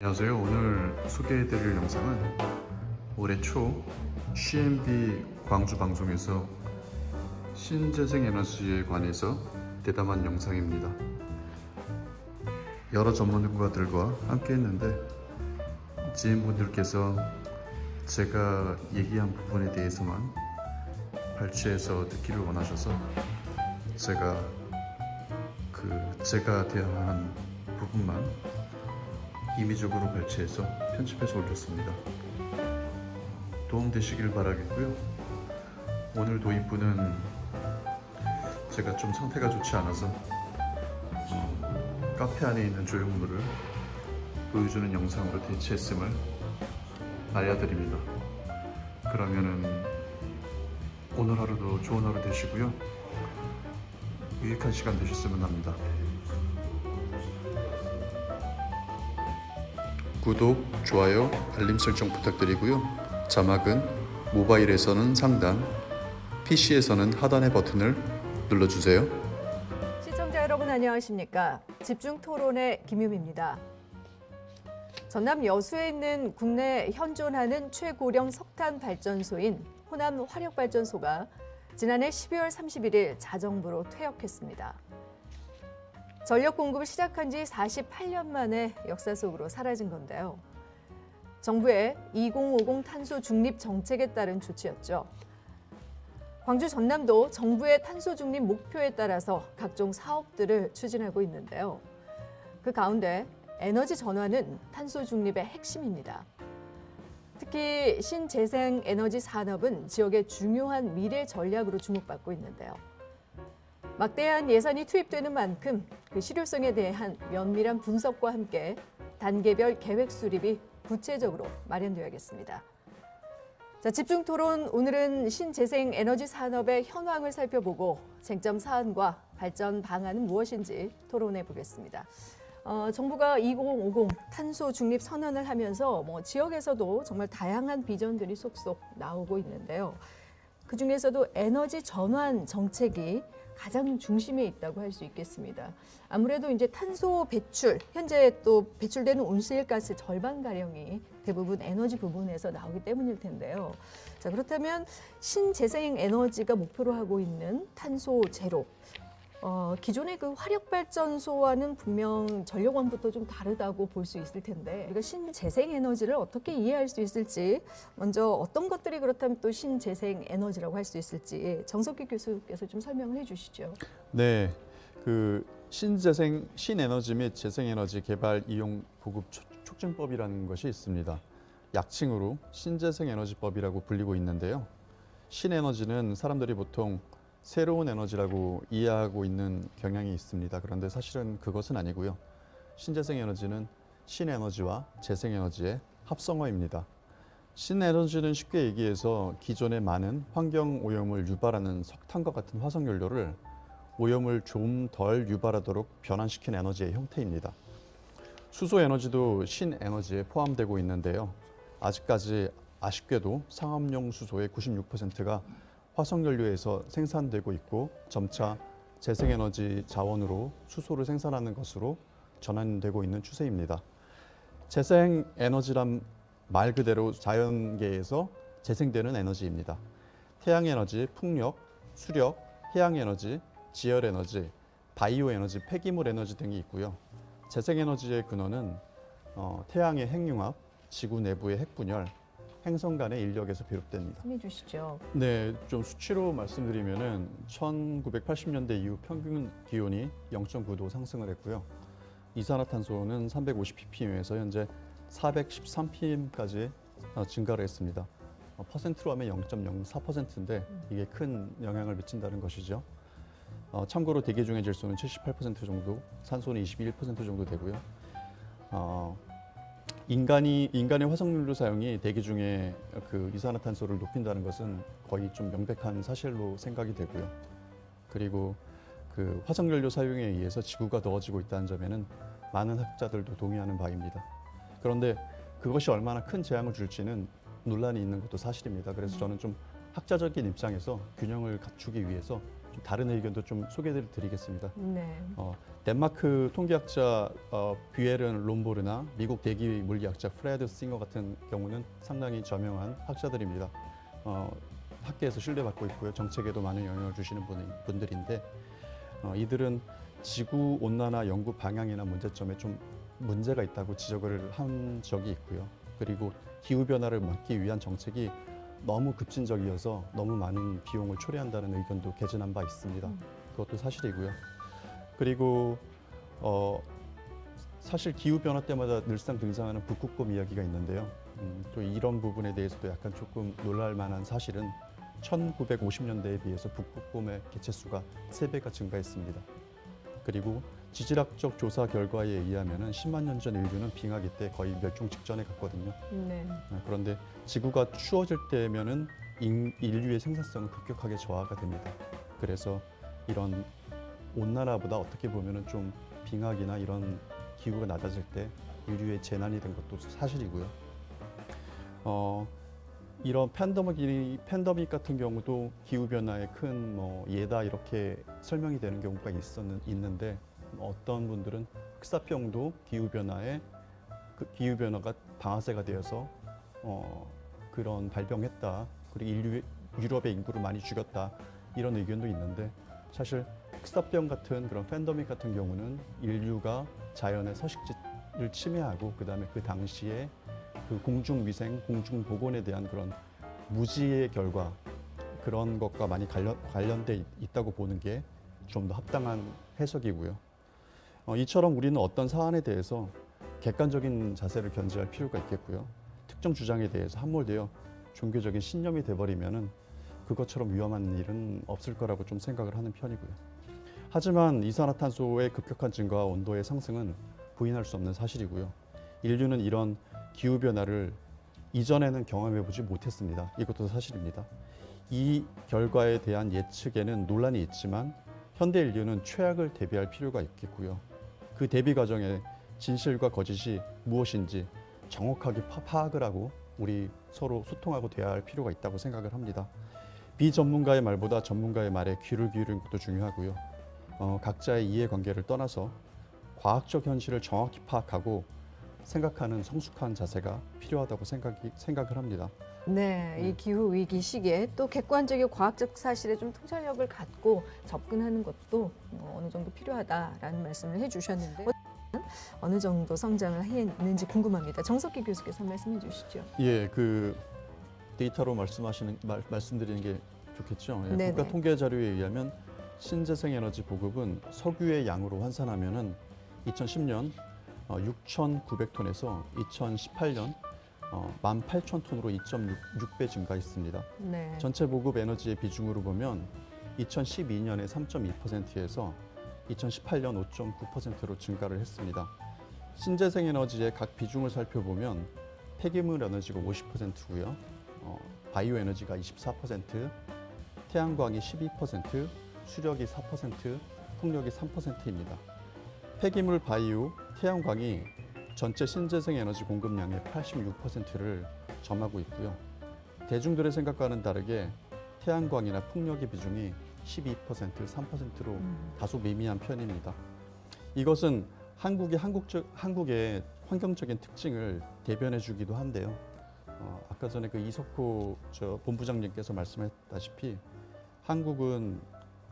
안녕하세요. 오늘 소개해드릴 영상은 올해 초 CMB 광주 방송에서 신재생에너지에 관해서 대담한 영상입니다. 여러 전문가들과 함께 했는데 지인분들께서 제가 얘기한 부분에 대해서만 발췌해서 듣기를 원하셔서 제가 대화한 부분만 임의적으로 발췌해서 편집해서 올렸습니다. 도움되시길 바라겠고요. 오늘 도입부는 제가 좀 상태가 좋지 않아서 카페 안에 있는 조형물을 보여주는 영상으로 대체했음을 알려드립니다. 그러면은 오늘 하루도 좋은 하루 되시고요. 유익한 시간 되셨으면 합니다. 구독, 좋아요, 알림 설정 부탁드리고요. 자막은 모바일에서는 상단, PC에서는 하단의 버튼을 눌러주세요. 시청자 여러분 안녕하십니까? 집중 토론의 김유미입니다. 전남 여수에 있는 국내 현존하는 최고령 석탄 발전소인 호남 화력발전소가 지난해 12월 31일 자정부로 퇴역했습니다. 전력 공급을 시작한 지 48년 만에 역사 속으로 사라진 건데요. 정부의 2050 탄소 중립 정책에 따른 조치였죠. 광주 전남도 정부의 탄소 중립 목표에 따라서 각종 사업들을 추진하고 있는데요. 그 가운데 에너지 전환은 탄소 중립의 핵심입니다. 특히 신재생 에너지 산업은 지역의 중요한 미래 전략으로 주목받고 있는데요. 막대한 예산이 투입되는 만큼 그 실효성에 대한 면밀한 분석과 함께 단계별 계획 수립이 구체적으로 마련되어야겠습니다. 자, 집중 토론 오늘은 신재생 에너지 산업의 현황을 살펴보고 쟁점 사안과 발전 방안은 무엇인지 토론해 보겠습니다. 정부가 2050 탄소 중립 선언을 하면서 지역에서도 정말 다양한 비전들이 속속 나오고 있는데요. 그중에서도 에너지 전환 정책이 가장 중심에 있다고 할 수 있겠습니다. 아무래도 이제 탄소 배출, 현재 또 배출되는 온실가스 절반가량이 대부분 에너지 부분에서 나오기 때문일 텐데요. 자, 그렇다면 신재생 에너지가 목표로 하고 있는 탄소 제로. 기존의 그 화력발전소와는 분명 전력원부터 좀 다르다고 볼 수 있을 텐데 우리가 신재생 에너지를 어떻게 이해할 수 있을지, 먼저 어떤 것들이 그렇다면 또 신재생 에너지라고 할 수 있을지 정석기 교수께서 좀 설명을 해주시죠. 네, 신에너지 및 재생에너지 개발 이용 보급 촉진법이라는 것이 있습니다. 약칭으로 신재생에너지법이라고 불리고 있는데요. 신에너지는 사람들이 보통 새로운 에너지라고 이해하고 있는 경향이 있습니다. 그런데 사실은 그것은 아니고요. 신재생에너지는 신에너지와 재생에너지의 합성어입니다. 신에너지는 쉽게 얘기해서 기존의 많은 환경 오염을 유발하는 석탄과 같은 화석연료를 오염을 좀 덜 유발하도록 변환시킨 에너지의 형태입니다. 수소에너지도 신에너지에 포함되고 있는데요. 아직까지 아쉽게도 상업용 수소의 96%가 화석연료에서 생산되고 있고 점차 재생에너지 자원으로 수소를 생산하는 것으로 전환되고 있는 추세입니다. 재생에너지란 말 그대로 자연계에서 재생되는 에너지입니다. 태양에너지, 풍력, 수력, 해양에너지, 지열에너지, 바이오에너지, 폐기물 에너지 등이 있고요. 재생에너지의 근원은 태양의 핵융합, 지구 내부의 핵분열, 행성 간의 인력에서 비롯됩니다. 설명해 주시죠. 네, 좀 수치로 말씀드리면은 1980년대 이후 평균 기온이 0.9도 상승을 했고요. 이산화탄소는 350ppm에서 현재 413ppm까지 증가를 했습니다. 퍼센트로 하면 0.04%인데 이게 큰 영향을 미친다는 것이죠. 참고로 대기 중의 질소는 78% 정도, 산소는 21% 정도 되고요. 인간의 화석연료 사용이 대기 중에 그 이산화탄소를 높인다는 것은 거의 좀 명백한 사실로 생각이 되고요. 그리고 그 화석연료 사용에 의해서 지구가 더워지고 있다는 점에는 많은 학자들도 동의하는 바입니다. 그런데 그것이 얼마나 큰 재앙을 줄지는 논란이 있는 것도 사실입니다. 그래서 저는 좀 학자적인 입장에서 균형을 갖추기 위해서 좀 다른 의견도 좀 소개를 드리겠습니다. 네. 덴마크 통계학자 뷰에른 롬보르나 미국 대기 물리학자 프레드 싱어 같은 경우는 상당히 저명한 학자들입니다. 학계에서 신뢰받고 있고요. 정책에도 많은 영향을 주시는 분들인데 이들은 지구 온난화 연구 방향이나 문제점에 좀 문제가 있다고 지적을 한 적이 있고요. 그리고 기후 변화를 막기 위한 정책이 너무 급진적이어서 너무 많은 비용을 초래한다는 의견도 개진한 바 있습니다. 그것도 사실이고요. 그리고 사실 기후 변화 때마다 늘상 등장하는 북극곰 이야기가 있는데요. 또 이런 부분에 대해서도 약간 조금 놀랄 만한 사실은 1950년대에 비해서 북극곰의 개체수가 3배가 증가했습니다. 그리고 지질학적 조사 결과에 의하면 10만 년 전 인류는 빙하기 때 거의 멸종 직전에 갔거든요. 네. 그런데 지구가 추워질 때면은 인류의 생산성은 급격하게 저하가 됩니다. 그래서 이런 온난화보다 어떻게 보면은 좀 빙하기나 이런 기후가 낮아질 때 인류의 재난이 된 것도 사실이고요. 이런 팬데믹 같은 경우도 기후 변화의 큰 예다 이렇게 설명이 되는 경우가 있는데 어떤 분들은 흑사병도 기후 변화가 방아쇠가 되어서 그런 발병했다. 그리고 유럽의 인구를 많이 죽였다. 이런 의견도 있는데 사실 흑사병 같은 그런 팬데믹 같은 경우는 인류가 자연의 서식지를 침해하고 그다음에 그 당시에 그 공중위생, 공중보건에 대한 그런 무지의 결과 그런 것과 많이 관련돼 있다고 보는 게 좀 더 합당한 해석이고요. 이처럼 우리는 어떤 사안에 대해서 객관적인 자세를 견지할 필요가 있겠고요. 특정 주장에 대해서 함몰되어 종교적인 신념이 돼버리면은 그것처럼 위험한 일은 없을 거라고 좀 생각을 하는 편이고요. 하지만 이산화탄소의 급격한 증가와 온도의 상승은 부인할 수 없는 사실이고요. 인류는 이런 기후 변화를 이전에는 경험해보지 못했습니다. 이것도 사실입니다. 이 결과에 대한 예측에는 논란이 있지만 현대 인류는 최악을 대비할 필요가 있겠고요. 그 대비 과정에 진실과 거짓이 무엇인지 정확하게 파악을 하고 우리 서로 소통하고 대화할 필요가 있다고 생각을 합니다. 비전문가의 말보다 전문가의 말에 귀를 기울이는 것도 중요하고요. 각자의 이해관계를 떠나서 과학적 현실을 정확히 파악하고 생각하는 성숙한 자세가 필요하다고 생각을 합니다. 네, 이 기후 위기 시기에 또 객관적이고 과학적 사실에 좀 통찰력을 갖고 접근하는 것도 어느 정도 필요하다라는 말씀을 해주셨는데 어느 정도 성장을 했는지 궁금합니다. 정석기 교수께서 말씀해 주시죠. 예, 그 데이터로 말씀드리는 게 좋겠죠. 예, 네네. 국가 통계 자료에 의하면 신재생 에너지 보급은 석유의 양으로 환산하면은 2010년 6,900톤에서 2018년 18,000톤으로 2.6배 증가했습니다. 네. 전체 보급 에너지의 비중으로 보면 2012년에 3.2%에서 2018년 5.9%로 증가를 했습니다. 신재생 에너지의 각 비중을 살펴보면 폐기물 에너지가 50%고요. 바이오 에너지가 24%, 태양광이 12%, 수력이 4%, 풍력이 3%입니다. 폐기물 바이오, 태양광이 전체 신재생 에너지 공급량의 86%를 점하고 있고요. 대중들의 생각과는 다르게 태양광이나 풍력의 비중이 12%, 3%로 다소 미미한 편입니다. 이것은 한국의 환경적인 특징을 대변해 주기도 한데요. 아까 전에 그 이석호 본부장님께서 말씀했다시피 한국은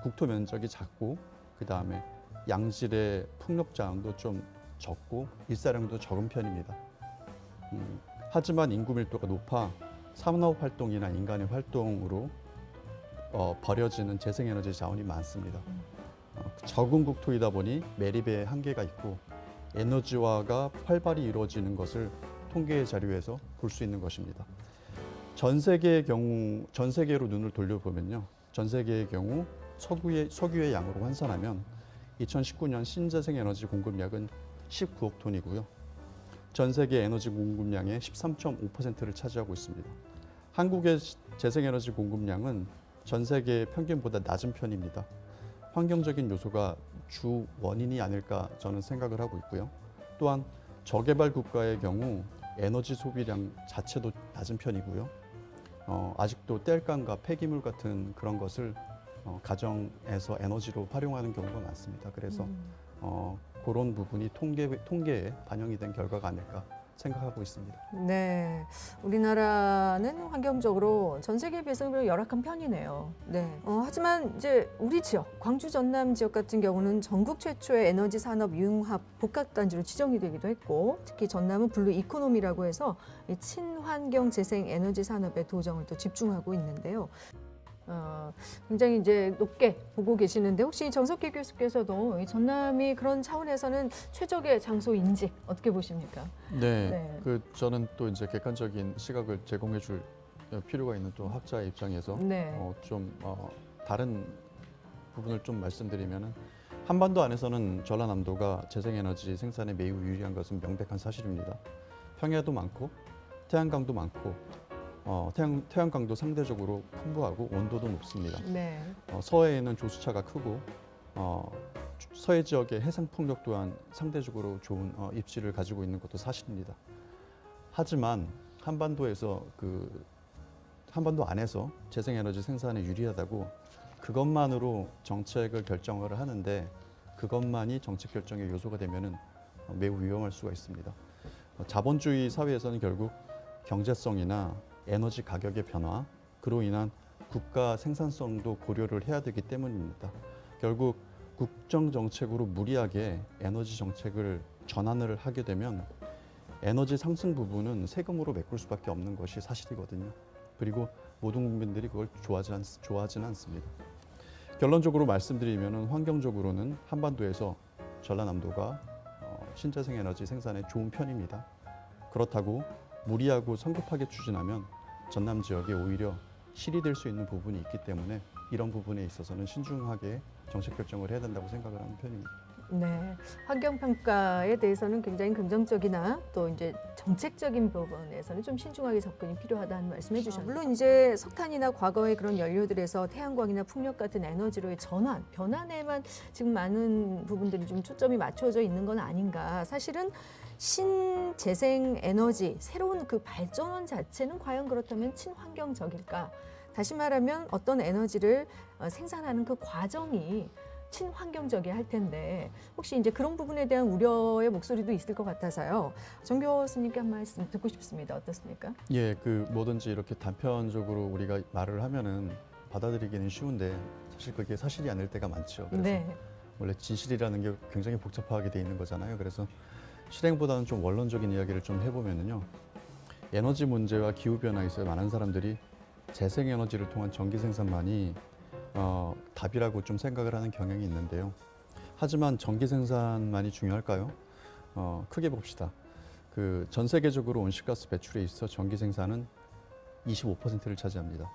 국토 면적이 작고 그 다음에 양질의 풍력 자원도 좀 적고 일사량도 적은 편입니다. 하지만 인구 밀도가 높아 산업 활동이나 인간의 활동으로 버려지는 재생에너지 자원이 많습니다. 적은 국토이다 보니 매립의 한계가 있고 에너지화가 활발히 이루어지는 것을 통계 자료에서 볼 수 있는 것입니다. 전 세계로 눈을 돌려보면요. 전 세계의 경우 석유의 양으로 환산하면 2019년 신재생 에너지 공급량은 19억 톤이고요. 전 세계 에너지 공급량의 13.5%를 차지하고 있습니다. 한국의 재생에너지 공급량은 전 세계 평균보다 낮은 편입니다. 환경적인 요소가 주 원인이 아닐까 저는 생각을 하고 있고요. 또한 저개발 국가의 경우 에너지 소비량 자체도 낮은 편이고요. 아직도 땔감과 폐기물 같은 그런 것을 가정에서 에너지로 활용하는 경우가 많습니다. 그래서 그런 부분이 통계에 반영이 된 결과가 아닐까 생각하고 있습니다. 네, 우리나라는 환경적으로 전 세계에 비해서 열악한 편이네요. 네. 하지만 이제 우리 지역, 광주 전남 지역 같은 경우는 전국 최초의 에너지 산업 융합 복합단지로 지정이 되기도 했고, 특히 전남은 블루 이코노미라고 해서 이 친환경 재생 에너지 산업에 도정을 또 집중하고 있는데요. 굉장히 이제 높게 보고 계시는데 혹시 정석기 교수께서도 이 전남이 그런 차원에서는 최적의 장소인지 어떻게 보십니까? 네, 저는 또 이제 객관적인 시각을 제공해줄 필요가 있는 또 학자의 입장에서 네. 다른 부분을 좀 말씀드리면은 한반도 안에서는 전라남도가 재생에너지 생산에 매우 유리한 것은 명백한 사실입니다. 평야도 많고 태양광도 많고 태양광도 상대적으로 풍부하고 온도도 높습니다. 네. 서해에는 조수차가 크고 서해 지역의 해상 풍력 또한 상대적으로 좋은 입지를 가지고 있는 것도 사실입니다. 하지만 한반도 안에서 재생에너지 생산에 유리하다고 그것만으로 정책을 결정을 하는데 그것만이 정책 결정의 요소가 되면은 매우 위험할 수가 있습니다. 자본주의 사회에서는 결국 경제성이나 에너지 가격의 변화, 그로 인한 국가 생산성도 고려를 해야 되기 때문입니다. 결국 국정 정책으로 무리하게 에너지 정책을 전환을 하게 되면 에너지 상승 부분은 세금으로 메꿀 수밖에 없는 것이 사실이거든요. 그리고 모든 국민들이 그걸 좋아하지는 않습니다. 결론적으로 말씀드리면 환경적으로는 한반도에서 전라남도가 신재생 에너지 생산에 좋은 편입니다. 그렇다고 무리하고 성급하게 추진하면 전남 지역에 오히려 실이 될 수 있는 부분이 있기 때문에 이런 부분에 있어서는 신중하게 정책 결정을 해야 된다고 생각을 하는 편입니다. 네, 환경 평가에 대해서는 굉장히 긍정적이나 또 이제 정책적인 부분에서는 좀 신중하게 접근이 필요하다는 말씀해 주셨습니다. 물론 이제 석탄이나 과거의 그런 연료들에서 태양광이나 풍력 같은 에너지로의 변환에만 지금 많은 부분들이 좀 초점이 맞춰져 있는 건 아닌가. 사실은 신재생 에너지, 새로운 그 발전원 자체는 과연 그렇다면 친환경적일까? 다시 말하면 어떤 에너지를 생산하는 그 과정이 친환경적이야 할 텐데 혹시 이제 그런 부분에 대한 우려의 목소리도 있을 것 같아서요. 정 교수님께 한 말씀 듣고 싶습니다. 어떻습니까? 예, 뭐든지 이렇게 단편적으로 우리가 말을 하면은 받아들이기는 쉬운데 사실 그게 사실이 아닐 때가 많죠. 그래서 네. 원래 진실이라는 게 굉장히 복잡하게 돼 있는 거잖아요. 그래서 실행보다는 좀 원론적인 이야기를 좀 해보면은요. 에너지 문제와 기후 변화에 있어 많은 사람들이 재생에너지를 통한 전기 생산만이 답이라고 좀 생각을 하는 경향이 있는데요. 하지만 전기 생산만이 중요할까요? 크게 봅시다. 전 세계적으로 온실가스 배출에 있어 전기 생산은 25%를 차지합니다.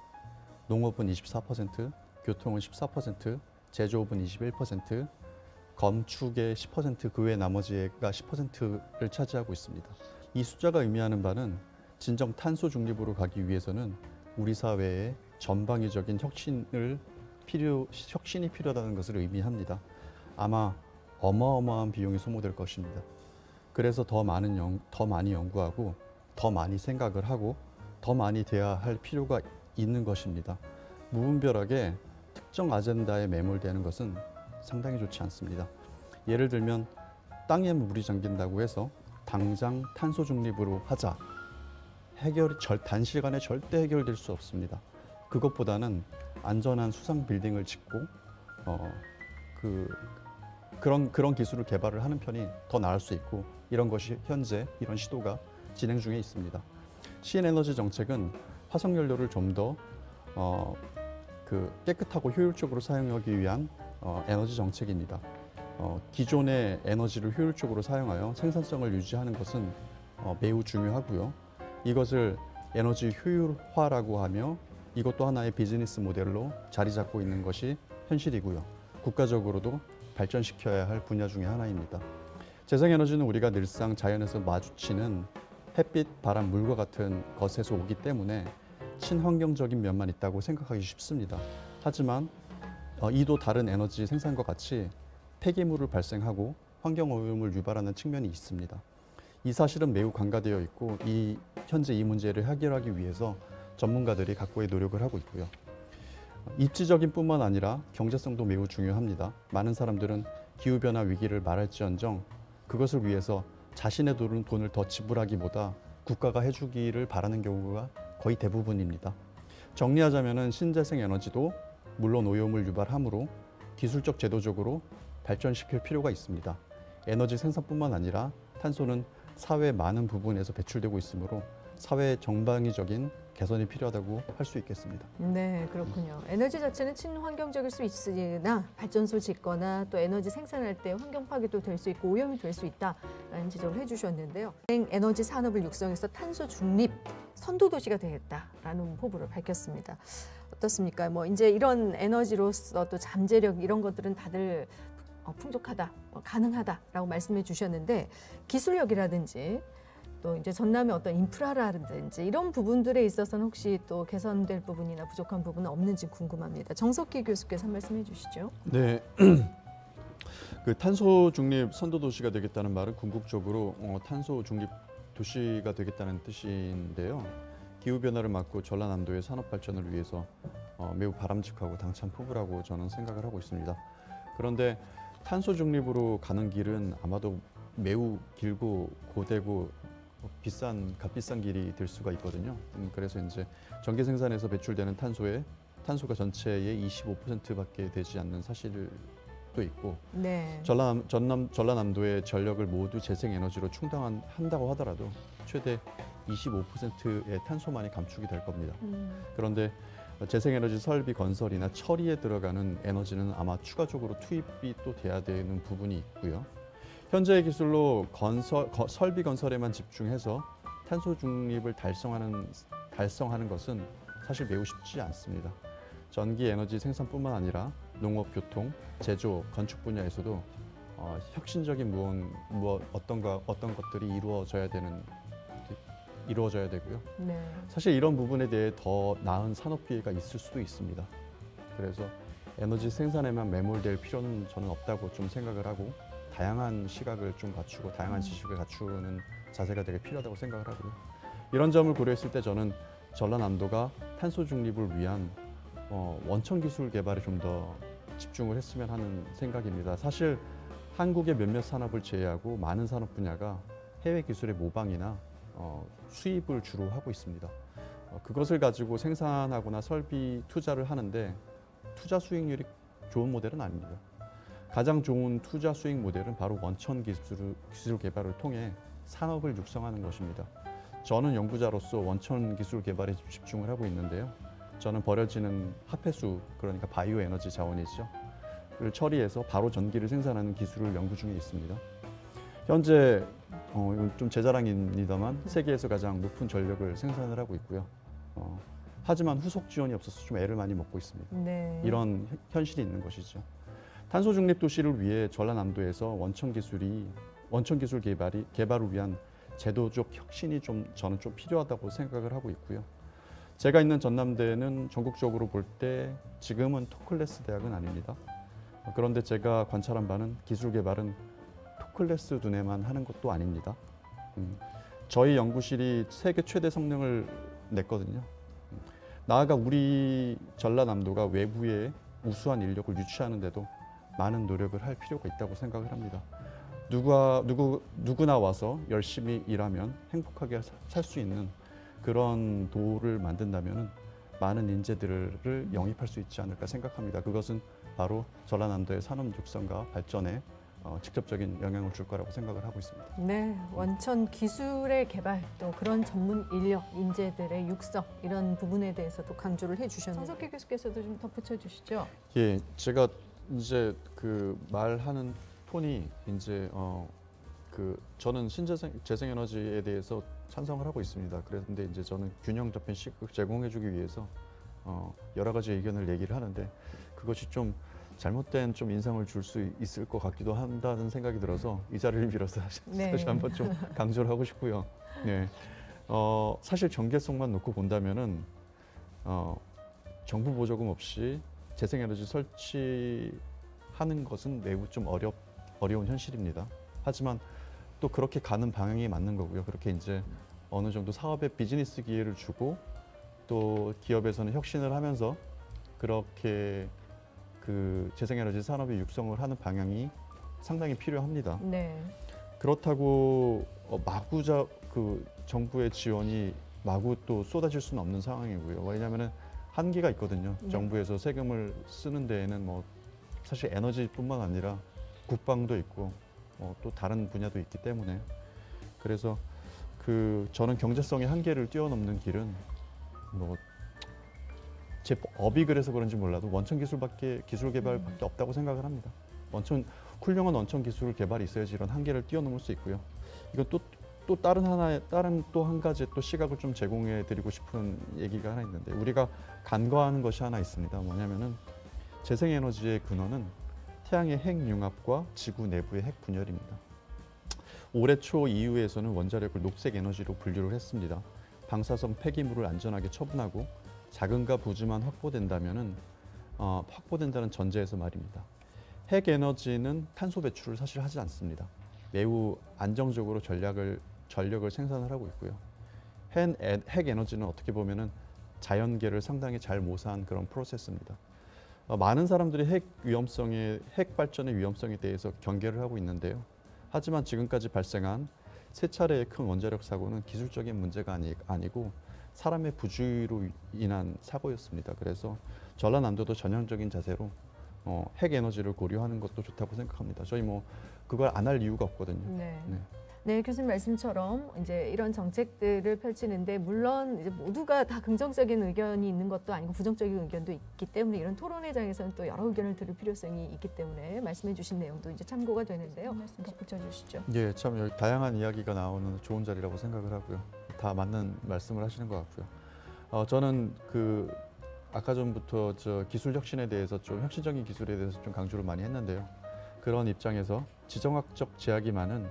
농업은 24%, 교통은 14%, 제조업은 21%, 건축의 10%, 그 외 나머지가 10%를 차지하고 있습니다. 이 숫자가 의미하는 바는 진정 탄소 중립으로 가기 위해서는 우리 사회에 전방위적인 혁신이 필요하다는 것을 의미합니다. 아마 어마어마한 비용이 소모될 것입니다. 그래서 더 많이 연구하고 더 많이 생각을 하고 더 많이 돼야 할 필요가 있는 것입니다. 무분별하게 특정 아젠다에 매몰되는 것은 상당히 좋지 않습니다. 예를 들면 땅에 물이 잠긴다고 해서 당장 탄소 중립으로 하자. 단시간에 절대 해결될 수 없습니다. 그것보다는 안전한 수상 빌딩을 짓고 그런 기술을 개발을 하는 편이 더 나을 수 있고 이런 것이 현재 이런 시도가 진행 중에 있습니다. 신에너지 정책은 화석연료를 좀 더 깨끗하고 효율적으로 사용하기 위한 에너지 정책입니다. 기존의 에너지를 효율적으로 사용하여 생산성을 유지하는 것은 매우 중요하고요. 이것을 에너지 효율화라고 하며 이것도 하나의 비즈니스 모델로 자리 잡고 있는 것이 현실이고요. 국가적으로도 발전시켜야 할 분야 중에 하나입니다. 재생에너지는 우리가 늘상 자연에서 마주치는 햇빛, 바람, 물과 같은 것에서 오기 때문에 친환경적인 면만 있다고 생각하기 쉽습니다. 하지만 이도 다른 에너지 생산과 같이 폐기물을 발생하고 환경오염을 유발하는 측면이 있습니다. 이 사실은 매우 간과되어 있고 현재 이 문제를 해결하기 위해서 전문가들이 각고의 노력을 하고 있고요. 입지적인 뿐만 아니라 경제성도 매우 중요합니다. 많은 사람들은 기후변화 위기를 말할지언정 그것을 위해서 자신의 돈을 더 지불하기보다 국가가 해주기를 바라는 경우가 거의 대부분입니다. 정리하자면 신재생 에너지도 물론 오염을 유발하므로 기술적 제도적으로 발전시킬 필요가 있습니다. 에너지 생산뿐만 아니라 탄소는 사회 많은 부분에서 배출되고 있으므로 사회 전방위적인 개선이 필요하다고 할 수 있겠습니다. 네, 그렇군요. 에너지 자체는 친환경적일 수 있으나 발전소 짓거나 또 에너지 생산할 때 환경 파괴도 될 수 있고 오염이 될 수 있다라는 지적을 해주셨는데요. 에너지 산업을 육성해서 탄소 중립 선도 도시가 되겠다라는 포부를 밝혔습니다. 어떻습니까? 뭐 이제 이런 에너지로서 또 잠재력 이런 것들은 다들 풍족하다, 가능하다라고 말씀해 주셨는데 기술력이라든지 또 이제 전남의 어떤 인프라라든지 이런 부분들에 있어서는 혹시 또 개선될 부분이나 부족한 부분은 없는지 궁금합니다. 정석기 교수께서 한 말씀 해주시죠. 네, 그 탄소 중립 선도 도시가 되겠다는 말은 궁극적으로 탄소 중립 도시가 되겠다는 뜻인데요. 기후 변화를 막고 전라남도의 산업 발전을 위해서 매우 바람직하고 당찬 포부라고 저는 생각을 하고 있습니다. 그런데 탄소 중립으로 가는 길은 아마도 매우 길고 고되고 값비싼 길이 될 수가 있거든요. 그래서 이제 전기 생산에서 배출되는 탄소가 전체의 25%밖에 되지 않는 사실도 있고, 네. 전라남도의 전력을 모두 재생에너지로 충당한다고 하더라도 최대 25%의 탄소만이 감축이 될 겁니다. 그런데 재생에너지 설비 건설이나 처리에 들어가는 에너지는 아마 추가적으로 투입이 또 돼야 되는 부분이 있고요. 현재의 기술로 설비 건설에만 집중해서 탄소 중립을 달성하는 것은 사실 매우 쉽지 않습니다. 전기 에너지 생산뿐만 아니라 농업, 교통, 제조, 건축 분야에서도 혁신적인 어떤 것들이 이루어져야 되고요. 네. 사실 이런 부분에 대해 더 나은 산업 기회가 있을 수도 있습니다. 그래서 에너지 생산에만 매몰될 필요는 저는 없다고 좀 생각을 하고 다양한 시각을 좀 갖추고 다양한 지식을 갖추는 자세가 되게 필요하다고 생각을 하고요. 이런 점을 고려했을 때 저는 전라남도가 탄소 중립을 위한 원천 기술 개발에 좀 더 집중을 했으면 하는 생각입니다. 사실 한국의 몇몇 산업을 제외하고 많은 산업 분야가 해외 기술의 모방이나 수입을 주로 하고 있습니다. 그것을 가지고 생산하거나 설비 투자를 하는데 투자 수익률이 좋은 모델은 아닙니다. 가장 좋은 투자 수익 모델은 바로 원천 기술 개발을 통해 산업을 육성하는 것입니다. 저는 연구자로서 원천 기술 개발에 집중을 하고 있는데요. 저는 버려지는 화폐수, 그러니까 바이오 에너지 자원이죠. 를 처리해서 바로 전기를 생산하는 기술을 연구 중에 있습니다. 현재 좀 제 자랑입니다만 세계에서 가장 높은 전력을 생산을 하고 있고요. 하지만 후속 지원이 없어서 좀 애를 많이 먹고 있습니다. 네. 이런 현실이 있는 것이죠. 탄소 중립 도시를 위해 전라남도에서 원천 기술 개발을 위한 제도적 혁신이 저는 좀 필요하다고 생각을 하고 있고요. 제가 있는 전남대는 전국적으로 볼 때 지금은 톱클래스 대학은 아닙니다. 그런데 제가 관찰한 바는 기술 개발은 톱클래스 두뇌만 하는 것도 아닙니다. 저희 연구실이 세계 최대 성능을 냈거든요. 나아가 우리 전라남도가 외부에 우수한 인력을 유치하는데도 많은 노력을 할 필요가 있다고 생각을 합니다. 누구나 와서 열심히 일하면 행복하게 살 수 있는 그런 도를 만든다면 많은 인재들을 영입할 수 있지 않을까 생각합니다. 그것은 바로 전라남도의 산업 육성과 발전에 직접적인 영향을 줄 거라고 생각을 하고 있습니다. 네, 원천 기술의 개발 또 그런 전문 인력, 인재들의 육성 이런 부분에 대해서도 강조를 해주셨는데 정석기 교수께서도 좀 덧붙여 주시죠. 예, 제가 이제 그 말하는 톤이 이제 저는 재생에너지에 대해서 찬성을 하고 있습니다. 그런데 이제 저는 균형 잡힌 시각을 제공해주기 위해서 여러 가지 의견을 얘기를 하는데 그것이 좀 잘못된 좀 인상을 줄 수 있을 것 같기도 한다는 생각이 들어서 이 자리를 빌어서 네. 다시 한번 좀 강조를 하고 싶고요. 네, 사실 전개성만 놓고 본다면은 정부 보조금 없이 재생에너지 설치하는 것은 매우 좀 어려운 현실입니다. 하지만 또 그렇게 가는 방향이 맞는 거고요. 그렇게 이제 어느 정도 사업에 비즈니스 기회를 주고 또 기업에서는 혁신을 하면서 그렇게 그 재생에너지 산업의 육성을 하는 방향이 상당히 필요합니다. 네. 그렇다고 그 정부의 지원이 마구 또 쏟아질 수는 없는 상황이고요. 왜냐하면은 한계가 있거든요. 네. 정부에서 세금을 쓰는 데에는 뭐 사실 에너지뿐만 아니라 국방도 있고 또 다른 분야도 있기 때문에 그래서 저는 경제성의 한계를 뛰어넘는 길은 뭐 제 업이 그래서 그런지 몰라도 원천 기술 개발밖에 없다고 생각을 합니다. 훌륭한 원천 기술 개발이 있어야지 이런 한계를 뛰어넘을 수 있고요. 이건 또 다른 또 한 가지 또 시각을 좀 제공해 드리고 싶은 얘기가 하나 있는데 우리가 간과하는 것이 하나 있습니다. 뭐냐면은 재생에너지의 근원은 태양의 핵융합과 지구 내부의 핵 분열입니다. 올해 초 EU에서는 원자력을 녹색 에너지로 분류를 했습니다. 방사성 폐기물을 안전하게 처분하고 자금과 부지만 확보된다는 전제에서 말입니다. 핵 에너지는 탄소 배출을 사실 하지 않습니다. 매우 안정적으로 전력을 생산을 하고 있고요. 핵 에너지는 어떻게 보면은 자연계를 상당히 잘 모사한 그런 프로세스입니다. 많은 사람들이 핵 발전의 위험성에 대해서 경계를 하고 있는데요. 하지만 지금까지 발생한 세 차례의 큰 원자력 사고는 기술적인 문제가 아니고 사람의 부주의로 인한 사고였습니다. 그래서 전라남도도 전향적인 자세로 핵 에너지를 고려하는 것도 좋다고 생각합니다. 저희 뭐 그걸 안 할 이유가 없거든요. 네. 네. 네, 교수님 말씀처럼 이제 이런 정책들을 펼치는데 물론 이제 모두가 다 긍정적인 의견이 있는 것도 아니고 부정적인 의견도 있기 때문에 이런 토론회장에서는 또 여러 의견을 들을 필요성이 있기 때문에 말씀해주신 내용도 이제 참고가 되는데요. 말씀 덧붙여 주시죠. 예, 참 여기 다양한 이야기가 나오는 좋은 자리라고 생각을 하고요. 다 맞는 말씀을 하시는 것 같고요. 저는 아까 전부터 기술 혁신에 대해서 좀 혁신적인 기술에 대해서 좀 강조를 많이 했는데요. 그런 입장에서 지정학적 제약이 많은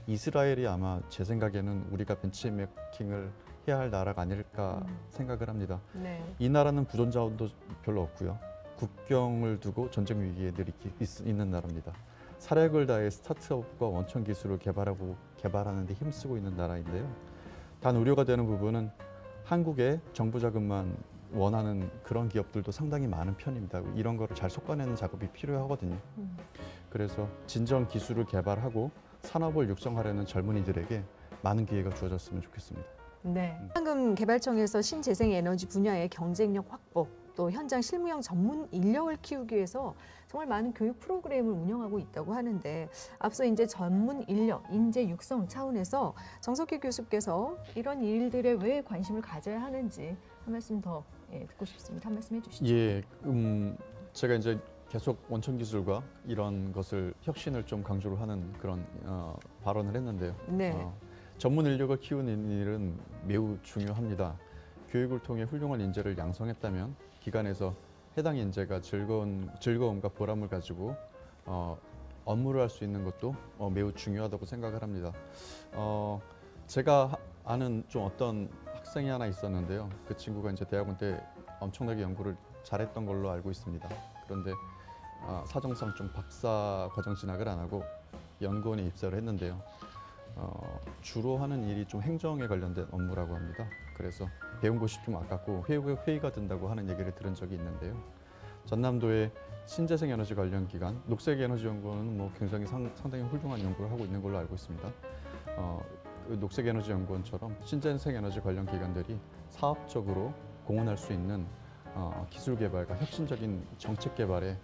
이스라엘이 아마 제 생각에는 우리가 벤치메이킹을 해야 할 나라가 아닐까 생각을 합니다. 네. 이 나라는 부존 자원도 별로 없고요. 국경을 두고 전쟁 위기에 늘 있는 나라입니다. 사력을 다해 스타트업과 원천 기술을 개발하는 데 힘쓰고 있는 나라인데요. 단 우려가 되는 부분은 한국의 정부 자금만 원하는 그런 기업들도 상당히 많은 편입니다. 이런 거를 잘 속아내는 작업이 필요하거든요. 그래서 진정 기술을 개발하고 산업을 육성하려는 젊은이들에게 많은 기회가 주어졌으면 좋겠습니다. 네. 한국개발청에서 신재생에너지 분야의 경쟁력 확보, 또 현장 실무형 전문 인력을 키우기 위해서 정말 많은 교육 프로그램을 운영하고 있다고 하는데 앞서 이제 전문 인력, 인재 육성 차원에서 정석희 교수께서 이런 일들에 왜 관심을 가져야 하는지 한 말씀 더 듣고 싶습니다. 한 말씀 해주시죠. 예, 제가 이제 계속 원천 기술과 이런 것을 혁신을 좀 강조를 하는 그런 발언을 했는데요. 네. 전문 인력을 키우는 일은 매우 중요합니다. 교육을 통해 훌륭한 인재를 양성했다면 기관에서 해당 인재가 즐거움과 보람을 가지고 업무를 할 수 있는 것도 매우 중요하다고 생각을 합니다. 제가 아는 좀 어떤 학생이 하나 있었는데요. 그 친구가 이제 대학원 때 엄청나게 연구를 잘했던 걸로 알고 있습니다. 그런데 사정상 좀 박사 과정 진학을 안 하고 연구원에 입사를 했는데요. 주로 하는 일이 좀 행정에 관련된 업무라고 합니다. 그래서 배운 곳이 좀 아깝고 회의가 된다고 하는 얘기를 들은 적이 있는데요. 전남도의 신재생에너지 관련 기관 녹색에너지연구원은 뭐 굉장히 상당히 훌륭한 연구를 하고 있는 걸로 알고 있습니다. 그 녹색에너지연구원처럼 신재생에너지 관련 기관들이 사업적으로 공헌할 수 있는 기술 개발과 혁신적인 정책 개발에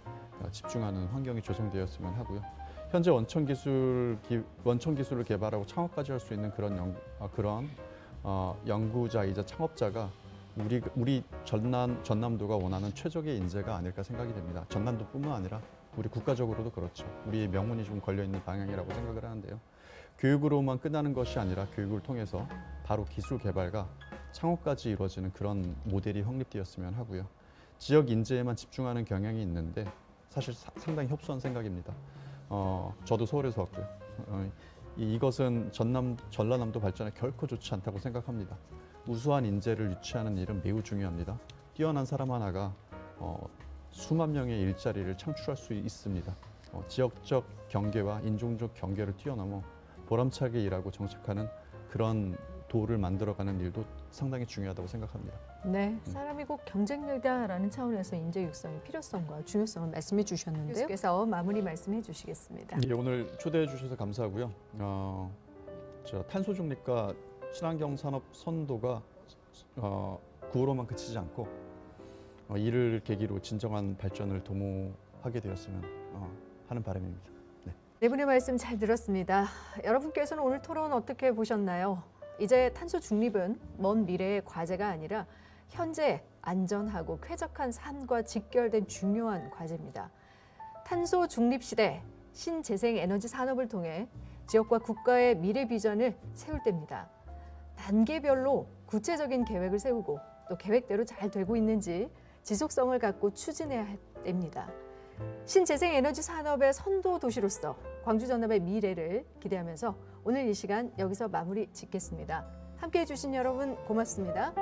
집중하는 환경이 조성되었으면 하고요. 현재 원천 기술을 개발하고 창업까지 할 수 있는 그런 연구자이자 창업자가 우리 전남도가 원하는 최적의 인재가 아닐까 생각이 됩니다. 전남도뿐만 아니라 우리 국가적으로도 그렇죠. 우리의 명운이 좀 걸려 있는 방향이라고 생각을 하는데요. 교육으로만 끝나는 것이 아니라 교육을 통해서 바로 기술 개발과 창업까지 이루어지는 그런 모델이 확립되었으면 하고요. 지역 인재에만 집중하는 경향이 있는데 사실 상당히 협소한 생각입니다. 저도 서울에서 왔고요. 이것은 전라남도 발전에 결코 좋지 않다고 생각합니다. 우수한 인재를 유치하는 일은 매우 중요합니다. 뛰어난 사람 하나가 수만 명의 일자리를 창출할 수 있습니다. 지역적 경계와 인종적 경계를 뛰어넘어 보람차게 일하고 정착하는 그런 도를 만들어가는 일도 상당히 중요하다고 생각합니다. 네, 사람이 꼭 경쟁력이다라는 차원에서 인재 육성의 필요성과 중요성을 말씀해 주셨는데요. 교수께서 마무리 말씀해 주시겠습니다. 예, 오늘 초대해 주셔서 감사하고요. 탄소 중립과 친환경 산업 선도가 구호로만 그치지 않고 이를 계기로 진정한 발전을 도모하게 되었으면 하는 바람입니다. 네 분의 말씀 잘 들었습니다. 여러분께서는 오늘 토론 어떻게 보셨나요? 이제 탄소 중립은 먼 미래의 과제가 아니라 현재 안전하고 쾌적한 삶과 직결된 중요한 과제입니다. 탄소 중립 시대 신재생 에너지 산업을 통해 지역과 국가의 미래 비전을 세울 때입니다. 단계별로 구체적인 계획을 세우고 또 계획대로 잘 되고 있는지 지속성을 갖고 추진해야 됩니다. 신재생 에너지 산업의 선도 도시로서 광주 전남의 미래를 기대하면서 오늘 이 시간 여기서 마무리 짓겠습니다. 함께해 주신 여러분 고맙습니다.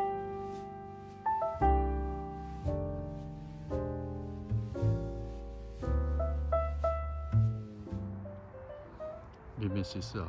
미메시스